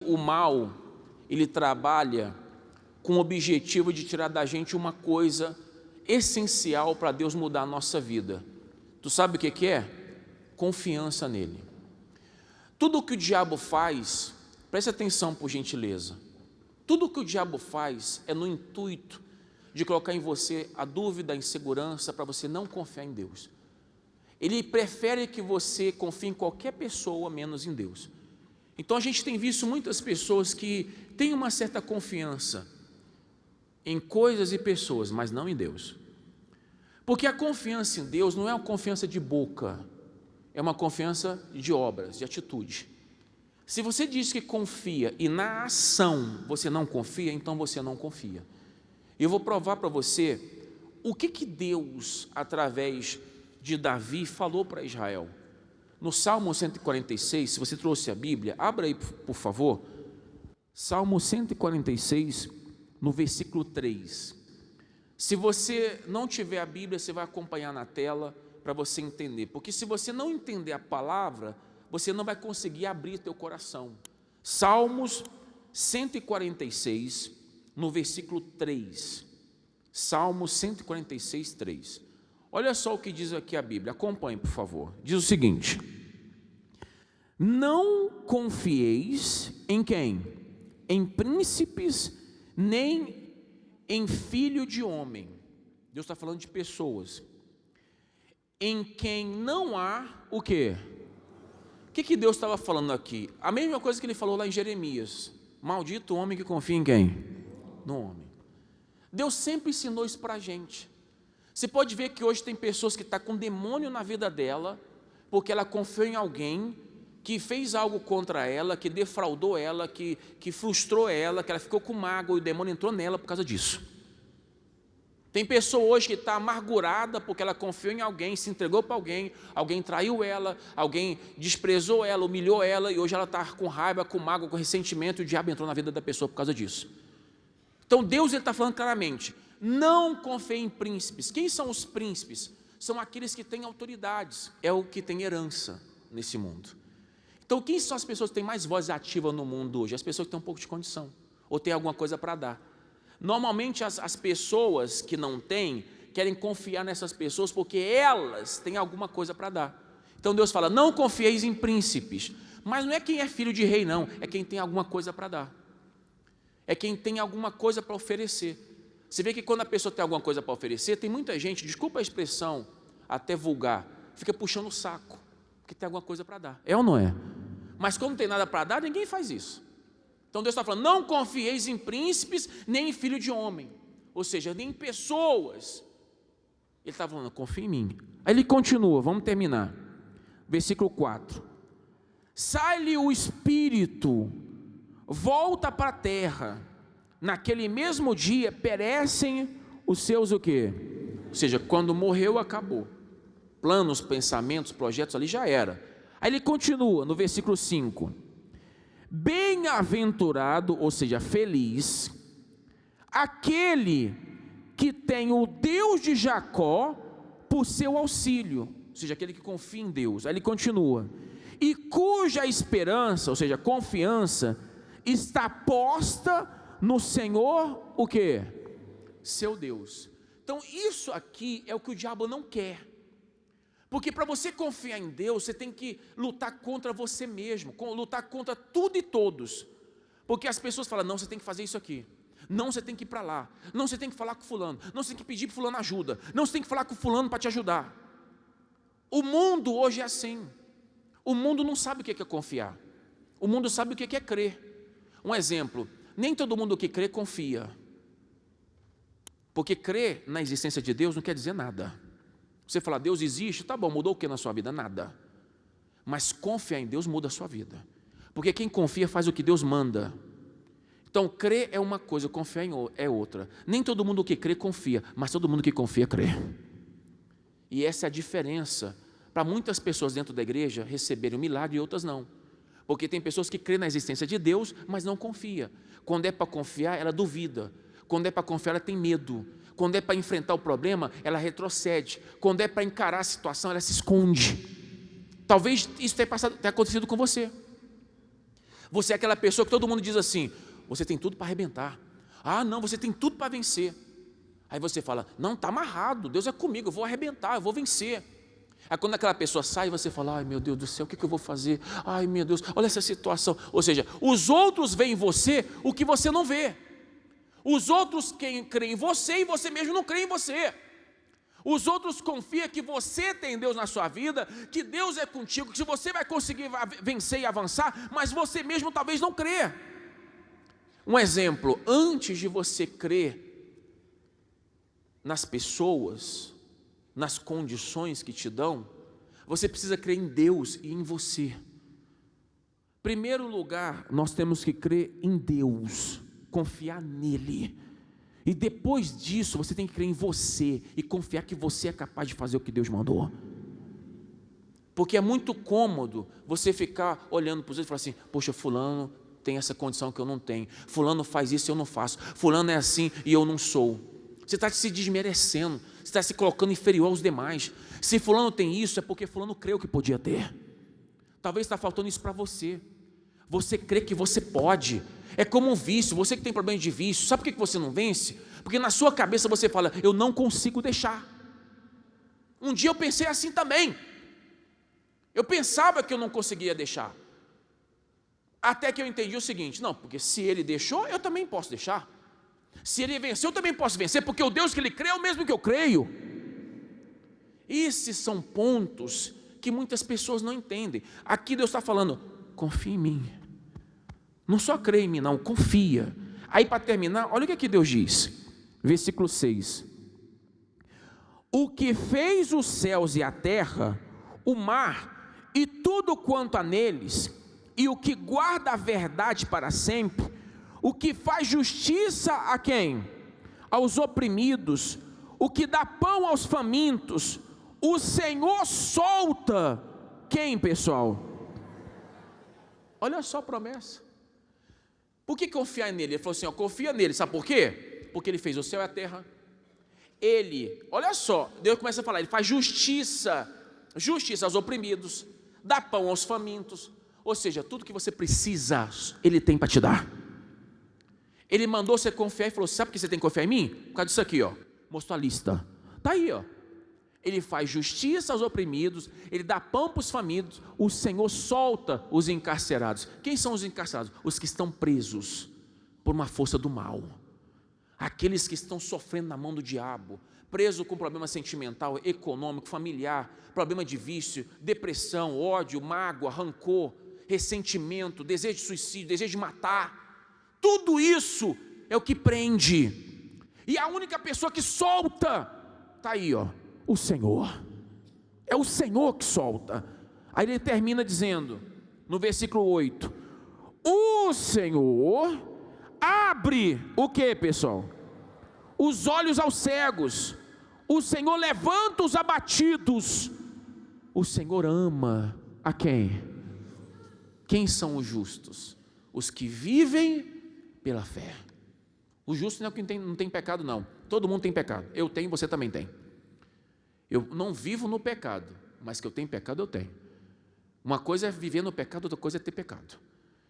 o mal, ele trabalha com o objetivo de tirar da gente uma coisa essencial para Deus mudar a nossa vida. Tu sabe o que é? Confiança nele. Tudo o que o diabo faz, preste atenção por gentileza, tudo o que o diabo faz é no intuito de colocar em você a dúvida, a insegurança, para você não confiar em Deus. Ele prefere que você confie em qualquer pessoa, menos em Deus. Então a gente tem visto muitas pessoas que têm uma certa confiança em coisas e pessoas, mas não em Deus. Porque a confiança em Deus não é uma confiança de boca, é uma confiança de obras, de atitude. Se você diz que confia e na ação você não confia, então você não confia. Eu vou provar para você o que Deus, através de Davi, falou para Israel. No Salmo 146, se você trouxe a Bíblia, abra aí por favor, Salmo 146, no versículo 3. Se você não tiver a Bíblia, você vai acompanhar na tela para você entender, porque se você não entender a palavra, você não vai conseguir abrir teu coração. Salmos 146, no versículo 3. Salmos 146, 3. Olha só o que diz aqui a Bíblia, acompanhe por favor. Diz o seguinte: não confieis em quem? Em príncipes, nem em filho de homem. Deus está falando de pessoas em quem não há o quê? O que Deus estava falando aqui? A mesma coisa que ele falou lá em Jeremias: maldito o homem que confia em quem? No homem. Deus sempre ensinou isso para a gente. Você pode ver que hoje tem pessoas que estão com demônio na vida dela, porque ela confiou em alguém que fez algo contra ela, que defraudou ela, que frustrou ela, que ela ficou com mágoa e o demônio entrou nela por causa disso. Tem pessoa hoje que está amargurada porque ela confiou em alguém, se entregou para alguém, alguém traiu ela, alguém desprezou ela, humilhou ela, e hoje ela está com raiva, com mágoa, com ressentimento, e o diabo entrou na vida da pessoa por causa disso. Então Deus está falando claramente: não confie em príncipes. Quem são os príncipes? São aqueles que têm autoridades, é o que tem herança nesse mundo. Então quem são as pessoas que têm mais voz ativa no mundo hoje? As pessoas que têm um pouco de condição, ou têm alguma coisa para dar. Normalmente as pessoas que não têm, querem confiar nessas pessoas, porque elas têm alguma coisa para dar. Então Deus fala: não confieis em príncipes. Mas não é quem é filho de rei não, é quem tem alguma coisa para dar, é quem tem alguma coisa para oferecer. Você vê que quando a pessoa tem alguma coisa para oferecer, tem muita gente, desculpa a expressão até vulgar, fica puxando o saco, porque tem alguma coisa para dar. É ou não é? Mas quando não tem nada para dar, ninguém faz isso. Então Deus está falando: não confieis em príncipes, nem em filho de homem. Ou seja, nem em pessoas. Ele está falando: confia em mim. Aí ele continua, vamos terminar. Versículo 4. Sai-lhe o espírito, volta para a terra. Naquele mesmo dia perecem os seus o quê? Ou seja, quando morreu, acabou. Planos, pensamentos, projetos ali já era. Aí ele continua no versículo 5. Bem-aventurado, ou seja, feliz, aquele que tem o Deus de Jacó por seu auxílio, ou seja, aquele que confia em Deus. Aí ele continua: e cuja esperança, ou seja, confiança, está posta no Senhor, o que? Seu Deus. Então isso aqui é o que o diabo não quer, porque para você confiar em Deus, você tem que lutar contra você mesmo, lutar contra tudo e todos, porque as pessoas falam: não, você tem que fazer isso aqui, não, você tem que ir para lá, não, você tem que falar com fulano, não, você tem que pedir para fulano ajuda, não, você tem que falar com fulano para te ajudar. O mundo hoje é assim. O mundo não sabe o que é confiar, o mundo sabe o que é crer. Um exemplo: nem todo mundo que crê confia, porque crer na existência de Deus não quer dizer nada. Você fala: Deus existe, tá bom, mudou o que na sua vida? Nada. Mas confiar em Deus muda a sua vida, porque quem confia faz o que Deus manda. Então crer é uma coisa, confiar é outra. Nem todo mundo que crê confia, mas todo mundo que confia crê. E essa é a diferença para muitas pessoas dentro da igreja receberem um milagre e outras não. Porque tem pessoas que crêem na existência de Deus, mas não confia. Quando é para confiar, ela duvida. Quando é para confiar, ela tem medo. Quando é para enfrentar o problema, ela retrocede. Quando é para encarar a situação, ela se esconde. Talvez isso tenha acontecido com você. Você é aquela pessoa que todo mundo diz assim: você tem tudo para arrebentar. Ah, não, você tem tudo para vencer. Aí você fala: não, está amarrado, Deus é comigo, eu vou arrebentar, eu vou vencer. Aí quando aquela pessoa sai, você fala: ai meu Deus do céu, o que eu vou fazer? Ai meu Deus, olha essa situação. Ou seja, os outros veem em você o que você não vê. Os outros creem em você e você mesmo não crê em você. Os outros confiam que você tem Deus na sua vida, que Deus é contigo, que você vai conseguir vencer e avançar, mas você mesmo talvez não crê. Um exemplo: antes de você crer nas pessoas, nas condições que te dão, você precisa crer em Deus e em você. Em primeiro lugar, nós temos que crer em Deus, confiar nele. E depois disso, você tem que crer em você e confiar que você é capaz de fazer o que Deus mandou. Porque é muito cômodo você ficar olhando para os outros e falar assim: poxa, fulano tem essa condição que eu não tenho, fulano faz isso e eu não faço, fulano é assim e eu não sou. Você está se desmerecendo, você está se colocando inferior aos demais. Se fulano tem isso, é porque fulano creu que podia ter. Talvez está faltando isso para você. Você crê que você pode. É como um vício. Você que tem problema de vício, sabe por que você não vence? Porque na sua cabeça você fala: eu não consigo deixar. Um dia eu pensei assim também. Eu pensava que eu não conseguia deixar. Até que eu entendi o seguinte: não, porque se ele deixou, eu também posso deixar. Se ele venceu, eu também posso vencer, porque o Deus que ele crê é o mesmo que eu creio. Esses são pontos que muitas pessoas não entendem. Aqui Deus está falando: confia em mim. Não só crê em mim, não, confia. Aí para terminar, olha o que aqui Deus diz, versículo 6. O que fez os céus e a terra, o mar e tudo quanto há neles, e o que guarda a verdade para sempre, o que faz justiça a quem? Aos oprimidos, o que dá pão aos famintos, o Senhor solta quem, pessoal? Olha só a promessa. Por que confiar nele? Ele falou assim: ó, confia nele, sabe por quê? Porque ele fez o céu e a terra. Ele, olha só, Deus começa a falar, ele faz justiça aos oprimidos, dá pão aos famintos. Ou seja, tudo que você precisa, ele tem para te dar. Ele mandou você confiar e falou: sabe por que você tem que confiar em mim? Por causa disso aqui, ó. Mostrou a lista. Está aí, ó. Ele faz justiça aos oprimidos, ele dá pão para os famintos, o Senhor solta os encarcerados. Quem são os encarcerados? Os que estão presos por uma força do mal. Aqueles que estão sofrendo na mão do diabo, preso com problema sentimental, econômico, familiar, problema de vício, depressão, ódio, mágoa, rancor, ressentimento, desejo de suicídio, desejo de matar. Tudo isso é o que prende. E a única pessoa que solta está aí, ó, o Senhor. É o Senhor que solta. Aí ele termina dizendo, no versículo 8: o Senhor abre o que, pessoal? Os olhos aos cegos. O Senhor levanta os abatidos. O Senhor ama a quem? Quem são os justos? Os que vivem pela fé. O justo não é quem não tem pecado, não. Todo mundo tem pecado. Eu tenho, você também tem. Eu não vivo no pecado, mas que eu tenho pecado, eu tenho. Uma coisa é viver no pecado, outra coisa é ter pecado.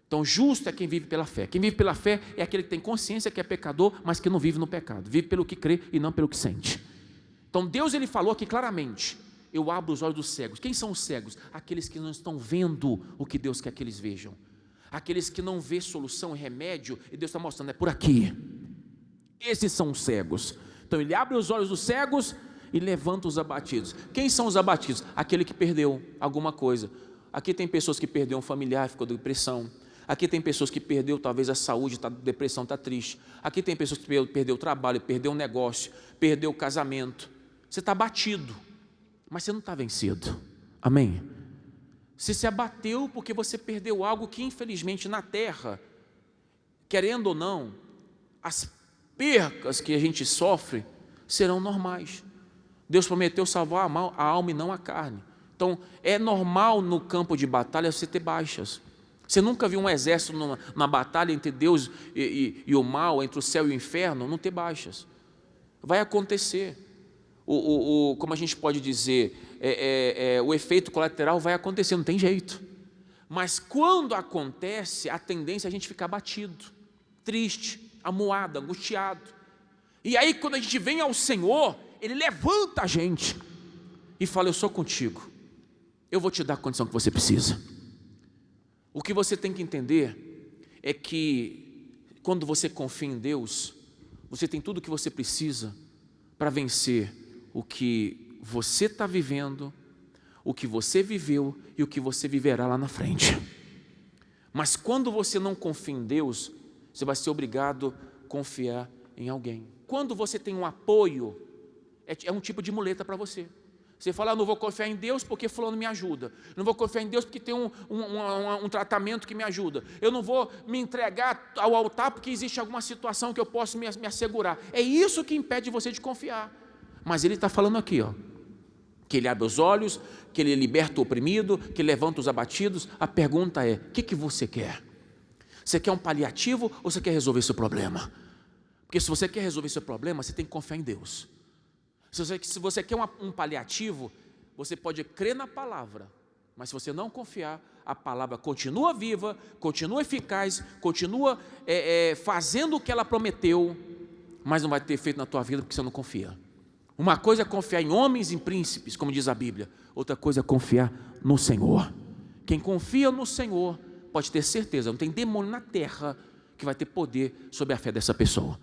Então, justo é quem vive pela fé. Quem vive pela fé é aquele que tem consciência que é pecador, mas que não vive no pecado. Vive pelo que crê e não pelo que sente. Então, Deus, ele falou aqui claramente: eu abro os olhos dos cegos. Quem são os cegos? Aqueles que não estão vendo o que Deus quer que eles vejam. Aqueles que não vê solução e remédio, e Deus está mostrando, é por aqui. Esses são os cegos. Então, ele abre os olhos dos cegos e levanta os abatidos. Quem são os abatidos? Aquele que perdeu alguma coisa. Aqui tem pessoas que perderam um familiar, ficou de depressão. Aqui tem pessoas que perdeu talvez a saúde, está depressão, está triste. Aqui tem pessoas que perdeu o trabalho, perdeu um negócio, perdeu o casamento. Você está abatido, mas você não está vencido. Amém? Você se abateu porque você perdeu algo que infelizmente na terra, querendo ou não, as percas que a gente sofre serão normais. Deus prometeu salvar a alma e não a carne. Então, é normal no campo de batalha você ter baixas. Você nunca viu um exército numa batalha entre Deus e o mal, entre o céu e o inferno, não ter baixas. Vai acontecer. Como a gente pode dizer, o efeito colateral vai acontecer, não tem jeito. Mas quando acontece, a tendência é a gente ficar abatido, triste, amuado, angustiado. E aí quando a gente vem ao Senhor, Ele levanta a gente e fala: eu sou contigo, eu vou te dar a condição que você precisa. O que você tem que entender é que quando você confia em Deus, você tem tudo o que você precisa para vencer o que você está vivendo, o que você viveu e o que você viverá lá na frente. Mas quando você não confia em Deus, você vai ser obrigado a confiar em alguém. Quando você tem um apoio, é um tipo de muleta para você. Você fala: não vou confiar em Deus porque fulano me ajuda, não vou confiar em Deus porque tem um tratamento que me ajuda, eu não vou me entregar ao altar porque existe alguma situação que eu posso me assegurar. É isso que impede você de confiar. Mas Ele está falando aqui, que Ele abre os olhos, que Ele liberta o oprimido, que levanta os abatidos. A pergunta é: o que você quer? Você quer um paliativo ou você quer resolver seu problema? Porque se você quer resolver seu problema, você tem que confiar em Deus. Se você quer um paliativo, você pode crer na palavra, mas se você não confiar, a palavra continua viva, continua eficaz, continua fazendo o que ela prometeu, mas não vai ter efeito na tua vida porque você não confia. Uma coisa é confiar em homens e em príncipes, como diz a Bíblia, outra coisa é confiar no Senhor. Quem confia no Senhor pode ter certeza, não tem demônio na terra que vai ter poder sobre a fé dessa pessoa.